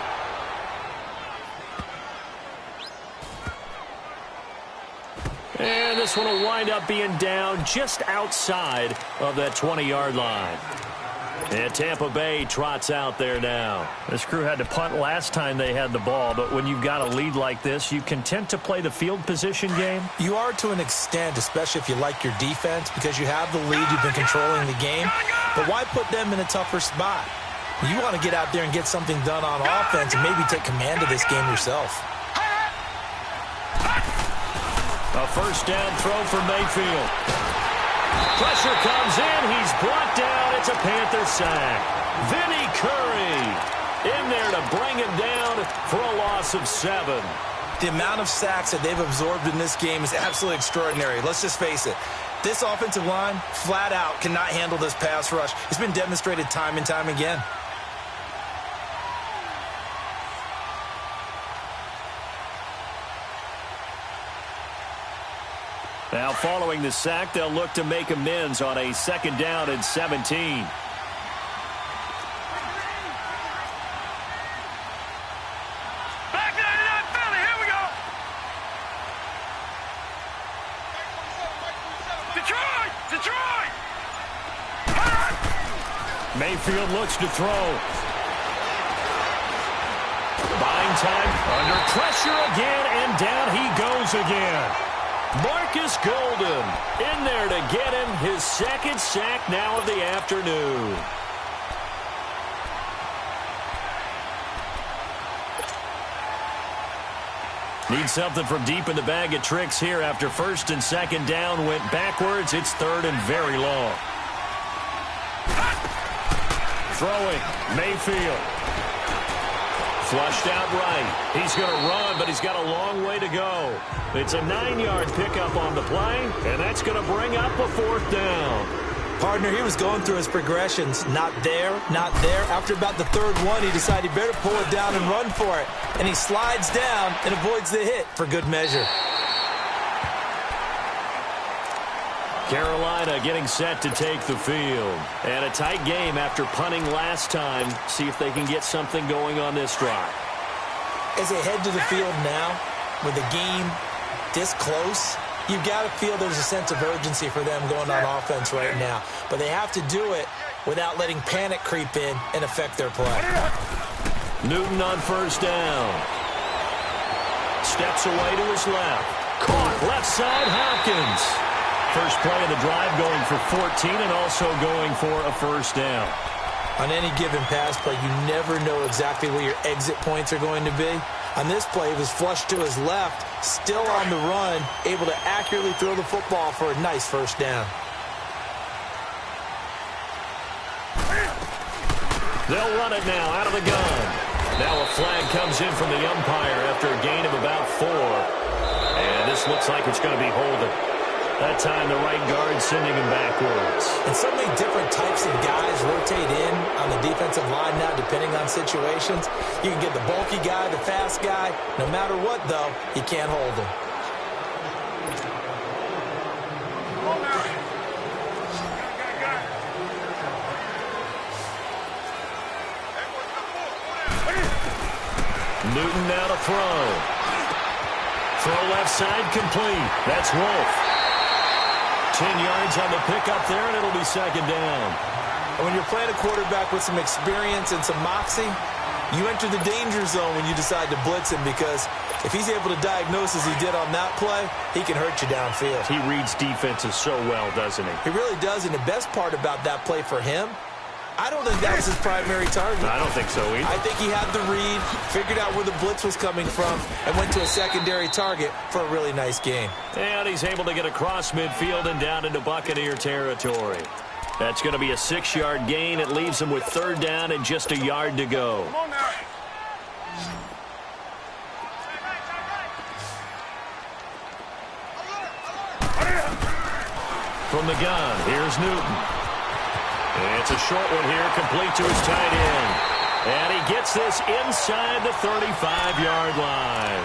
And this one will wind up being down just outside of that 20-yard line. And Tampa Bay trots out there now. This crew had to punt last time they had the ball, but when you've got a lead like this, you content to play the field position game? You are to an extent, especially if you like your defense, because you have the lead, you've been controlling the game. But why put them in a tougher spot? You want to get out there and get something done on offense and maybe take command of this game yourself. A 1st down throw for Mayfield. Pressure comes in. He's brought down. It's a Panther sack. Vinny Curry in there to bring him down for a loss of 7. The amount of sacks that they've absorbed in this game is absolutely extraordinary. Let's just face it. This offensive line, flat out, cannot handle this pass rush. It's been demonstrated time and time again. Now, following the sack, they'll look to make amends on a 2nd down and 17. Back 99 Philly, here we go. Detroit! Mayfield looks to throw. Buying time, under pressure again, and down he goes again. Marcus Golden in there to get him his 2nd sack now of the afternoon. Need something from deep in the bag of tricks here after 1st and 2nd down went backwards. It's 3rd and very long. Throwing, Mayfield. Flushed out right. He's going to run, but he's got a long way to go. It's a 9-yard pickup on the play, and that's going to bring up a 4th down. Partner, he was going through his progressions. Not there, not there. After about the 3rd one, he decided he better pull it down and run for it. And he slides down and avoids the hit for good measure. Carolina getting set to take the field. And a tight game after punting last time. See if they can get something going on this drive. As they head to the field now, with the game this close, you've got to feel there's a sense of urgency for them going on offense right now. But they have to do it without letting panic creep in and affect their play. Newton on 1st down. Steps away to his left. Caught left side, Hopkins. First play of the drive going for 14 and also going for a 1st down. On any given pass play, you never know exactly where your exit points are going to be. On this play, he was flushed to his left, still on the run, able to accurately throw the football for a nice 1st down. They'll run it now out of the gun. Now a flag comes in from the umpire after a gain of about 4. And this looks like it's going to be holding. That time the right guard sending him backwards. And so many different types of guys rotate in on the defensive line now, depending on situations. You can get the bulky guy, the fast guy. No matter what, though, you can't hold him. Newton now to throw. Throw left side complete. That's Wolf. 10 yards on the pickup there, and it'll be second down. And when you're playing a quarterback with some experience and some moxie, you enter the danger zone when you decide to blitz him, because if he's able to diagnose as he did on that play, he can hurt you downfield. He reads defenses so well, doesn't he? He really does, and the best part about that play for him, I don't think that was his primary target. I don't think so either. I think he had the read, figured out where the blitz was coming from, and went to a secondary target for a really nice game. And he's able to get across midfield and down into Buccaneer territory. That's going to be a 6-yard gain. It leaves him with third down and just a yard to go. Come on now. From the gun, here's Newton. It's a short one here, complete to his tight end. And he gets this inside the 35-yard line.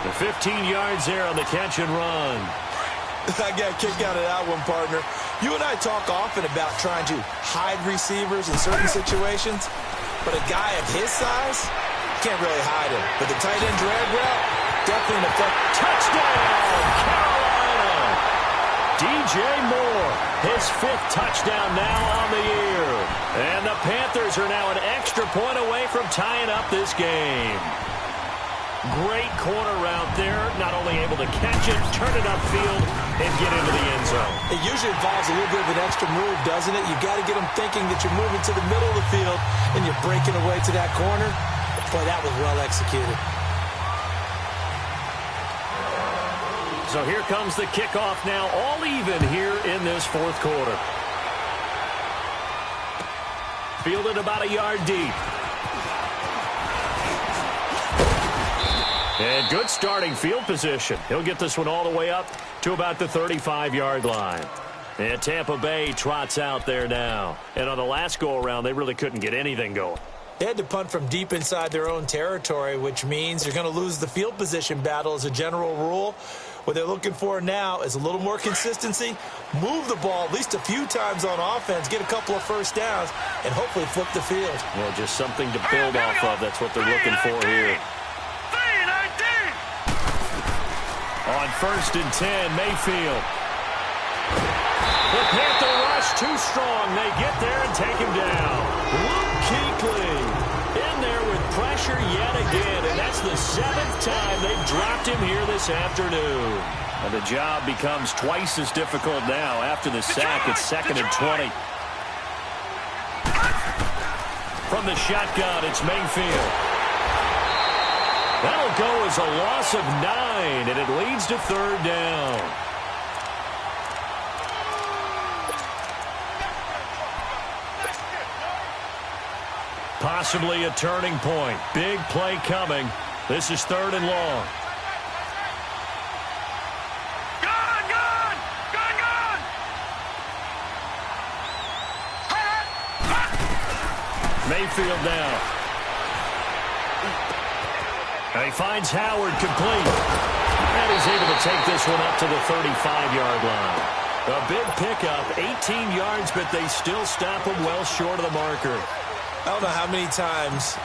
The 15 yards there on the catch and run. I got a kick out of that one, partner. You and I talk often about trying to hide receivers in certain situations, but a guy of his size can't really hide him. But the tight end drag route, definitely an effect. Touchdown, Carolina! DJ Moore, his 5th touchdown now on the year. And the Panthers are now an extra point away from tying up this game. Great corner route there, not only able to catch it, turn it upfield, and get into the end zone. It usually involves a little bit of an extra move, doesn't it? You've got to get them thinking that you're moving to the middle of the field and you're breaking away to that corner. Boy, that was well executed. So here comes the kickoff now, all even here in this fourth quarter. Fielded about a yard deep. And good starting field position. He'll get this one all the way up to about the 35-yard line. And Tampa Bay trots out there now. And on the last go-around, they really couldn't get anything going. They had to punt from deep inside their own territory, which means you're going to lose the field position battle as a general rule. What they're looking for now is a little more consistency, move the ball at least a few times on offense, get a couple of first downs, and hopefully flip the field. Well, just something to build off of. That's what they're looking for here. On 1st and 10, Mayfield. The Panther rush too strong. They get there and take him down. Luke Kuechly in there with pressure yet again, and that's the 7th time they've dropped him here this afternoon. And the job becomes twice as difficult now after the sack. It's 2nd and 20. From the shotgun, it's Mayfield. That'll go as a loss of 9, and it leads to third down. Possibly a turning point. Big play coming. This is 3rd and long. Mayfield now. And he finds Howard complete. And he's able to take this one up to the 35-yard line. A big pickup, 18 yards, but they still stop him well short of the marker. I don't know how many times,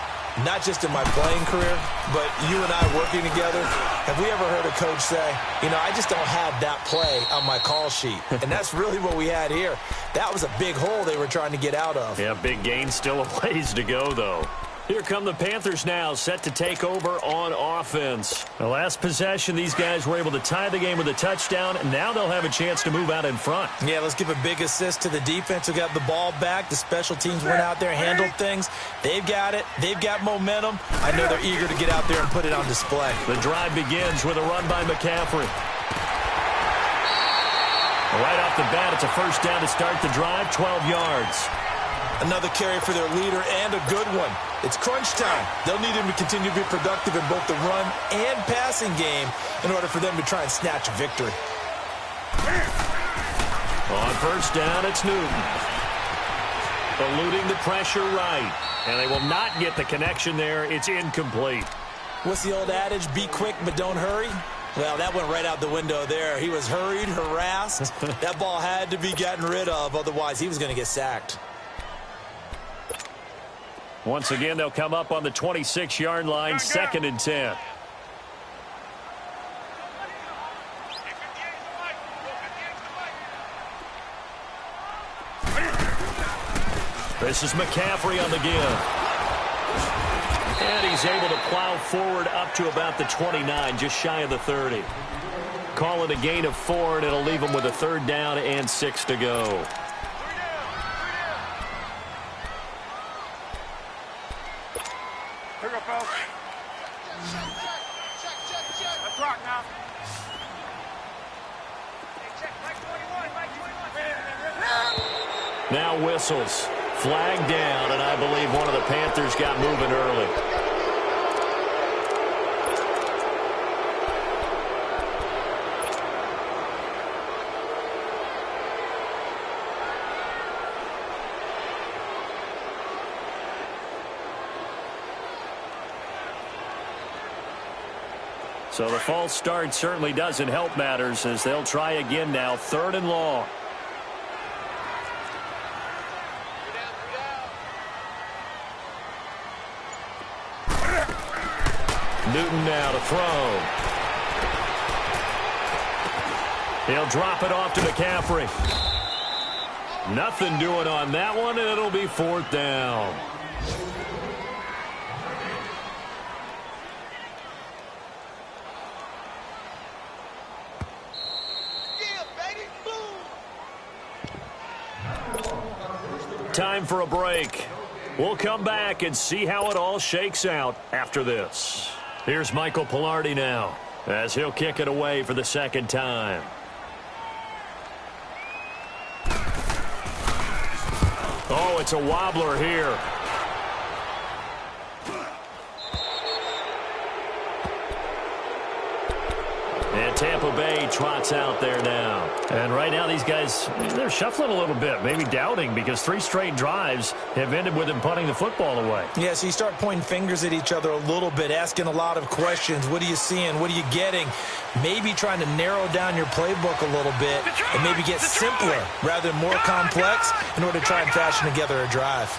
not just in my playing career, but you and I working together, have we ever heard a coach say, you know, I just don't have that play on my call sheet. And that's really what we had here. That was a big hole they were trying to get out of. Yeah, big gain, still a ways to go, though. Here come the Panthers now, set to take over on offense. The last possession, these guys were able to tie the game with a touchdown, and now they'll have a chance to move out in front. Yeah, let's give a big assist to the defense who got the ball back. The special teams went out there, handled things. They've got it. They've got momentum. I know they're eager to get out there and put it on display. The drive begins with a run by McCaffrey. Right off the bat, it's a first down to start the drive, 12 yards. Another carry for their leader and a good one. It's crunch time. They'll need him to continue to be productive in both the run and passing game in order for them to try and snatch a victory. On first down, it's Newton. Eluding the pressure right. And they will not get the connection there. It's incomplete. What's the old adage? Be quick, but don't hurry. Well, that went right out the window there. He was hurried, harassed. That ball had to be gotten rid of. Otherwise, he was going to get sacked. Once again, they'll come up on the 26-yard line, 2nd and 10. This is McCaffrey on the give. And he's able to plow forward up to about the 29, just shy of the 30. Call it a gain of 4, and it'll leave him with a 3rd down and 6 to go. Here we go, folks. Let's rock now. Now whistles. Flag down, and I believe one of the Panthers got moving early. So the false start certainly doesn't help matters as they'll try again now, 3rd and long. Newton now to throw. He'll drop it off to McCaffrey. Nothing doing on that one, and it'll be 4th down. Time for a break. We'll come back and see how it all shakes out after this. Here's Michael Pilardi now as he'll kick it away for the 2nd time. Oh, it's a wobbler here. And Tampa Bay trots out there now. And right now these guys, they're shuffling a little bit, maybe doubting, because 3 straight drives have ended with them punting the football away. Yeah, so you start pointing fingers at each other a little bit, asking a lot of questions. What are you seeing? What are you getting? Maybe trying to narrow down your playbook a little bit and maybe get simpler rather than more complex in order to try and fashion together a drive.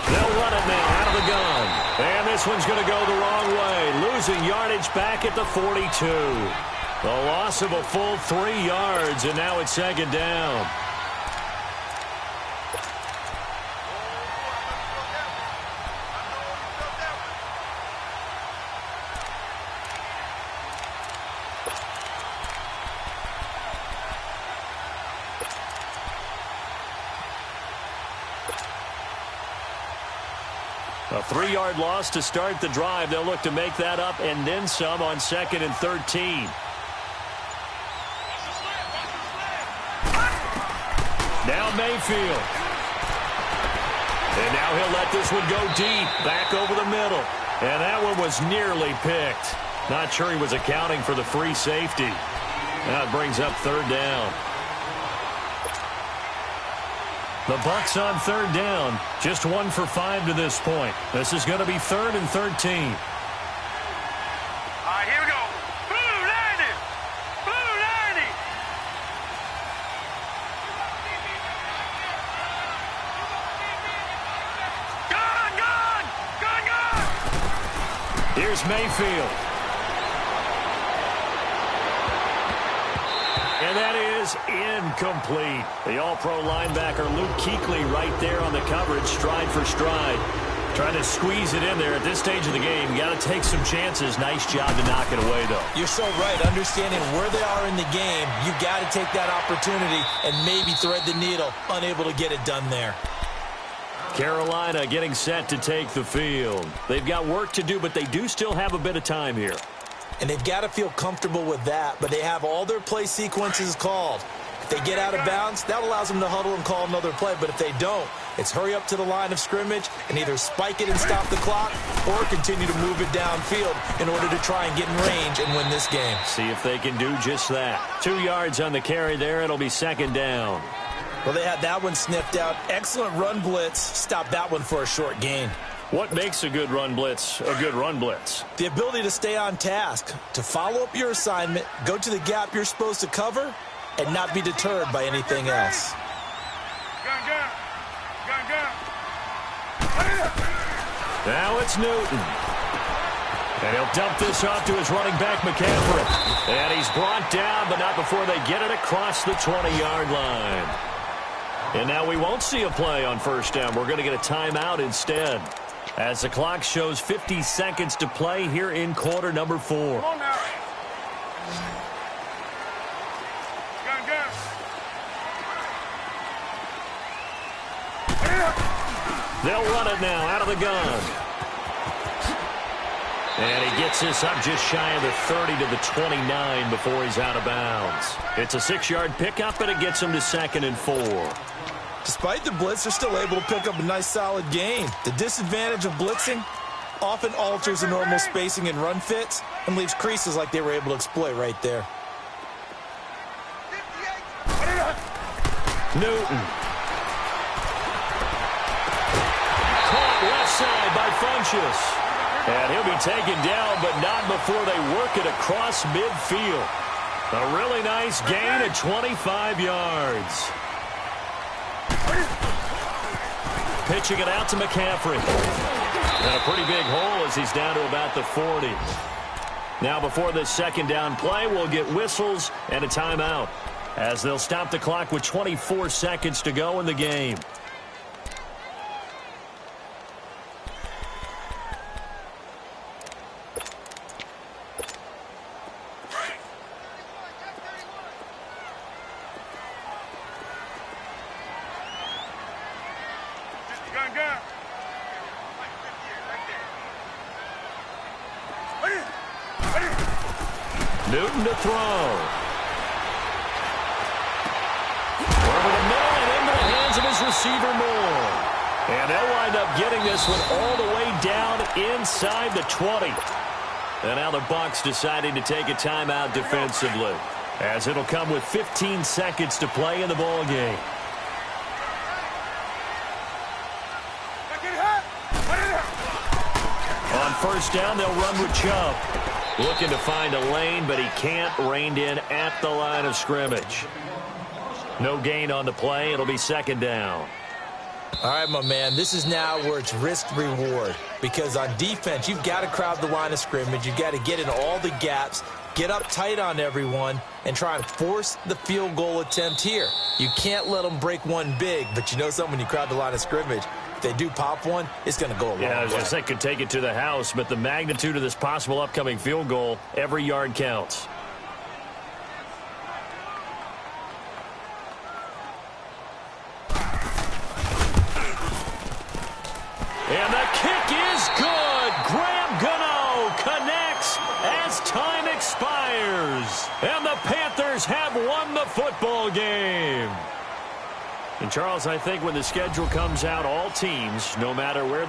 They'll run it now out of the gun. And this one's going to go the wrong way. Losing yardage back at the 42. The loss of a full 3 yards, and now it's 2nd down. A 3-yard loss to start the drive. They'll look to make that up and then some on 2nd and 13. Now Mayfield. And now he'll let this one go deep, back over the middle. And that one was nearly picked. Not sure he was accounting for the free safety. Now it brings up 3rd down. The Bucks on 3rd down. Just 1 for 5 to this point. This is going to be 3rd and 13. All right, here we go. Blue 90. Blue 90. Gun, gun, gun, gun. Here's Mayfield. And that is incomplete. The all-pro linebacker Luke Kuechly right there on the coverage, stride for stride. Trying to squeeze it in there at this stage of the game. You got to take some chances. Nice job to knock it away, though. You're so right. Understanding where they are in the game, you got to take that opportunity and maybe thread the needle. Unable to get it done there. Carolina getting set to take the field. They've got work to do, but they do still have a bit of time here. And they've got to feel comfortable with that, but they have all their play sequences called. If they get out of bounds, that allows them to huddle and call another play, but if they don't, It's hurry up to the line of scrimmage and either spike it and stop the clock or continue to move it downfield in order to try and get in range and win this game. See if they can do just that. 2 yards on the carry there. It'll be second down. Well, they had that one sniffed out. Excellent run blitz. Stop that one for a short gain. What makes a good run blitz a good run blitz? The ability to stay on task, to follow up your assignment, go to the gap you're supposed to cover, and not be deterred by anything else. Now it's Newton. And he'll dump this off to his running back, McCaffrey. And he's brought down, but not before they get it across the 20-yard line. And now we won't see a play on first down. We're going to get a timeout instead, as the clock shows 50 seconds to play here in quarter number 4. Come on now. They'll run it now out of the gun. And he gets this up just shy of the 30 to the 29 before he's out of bounds. It's a 6-yard pickup, and it gets him to 2nd and 4. Despite the blitz, they're still able to pick up a nice solid gain. The disadvantage of blitzing often alters the normal spacing and run fits and leaves creases like they were able to exploit right there. Newton. Caught left side by Funchess. And he'll be taken down, but not before they work it across midfield. A really nice gain at 25 yards. Pitching it out to McCaffrey. And a pretty big hole as he's down to about the 40. Now before this second down play, we'll get whistles and a timeout, as they'll stop the clock with 24 seconds to go in the game. Newton to throw. Over the middle and into the hands of his receiver Moore. And they'll wind up getting this one all the way down inside the 20. And now the Bucs deciding to take a timeout defensively, as it'll come with 15 seconds to play in the ball game. On first down, they'll run with Chubb. Looking to find a lane, but he can't. Reined in at the line of scrimmage. No gain on the play. It'll be second down. All right, my man, this is now where it's risk-reward, because on defense, you've got to crowd the line of scrimmage. You've got to get in all the gaps, get up tight on everyone, and try and force the field goal attempt here. You can't let them break one big, but you know something, when you crowd the line of scrimmage, if they do pop one, it's going to go a long way. Yeah, I was going to say could take it to the house, but the magnitude of this possible upcoming field goal, every yard counts. And the kick is good. Graham Gano connects as time expires. And the Panthers have won the football game. And Charles, I think when the schedule comes out, all teams, no matter where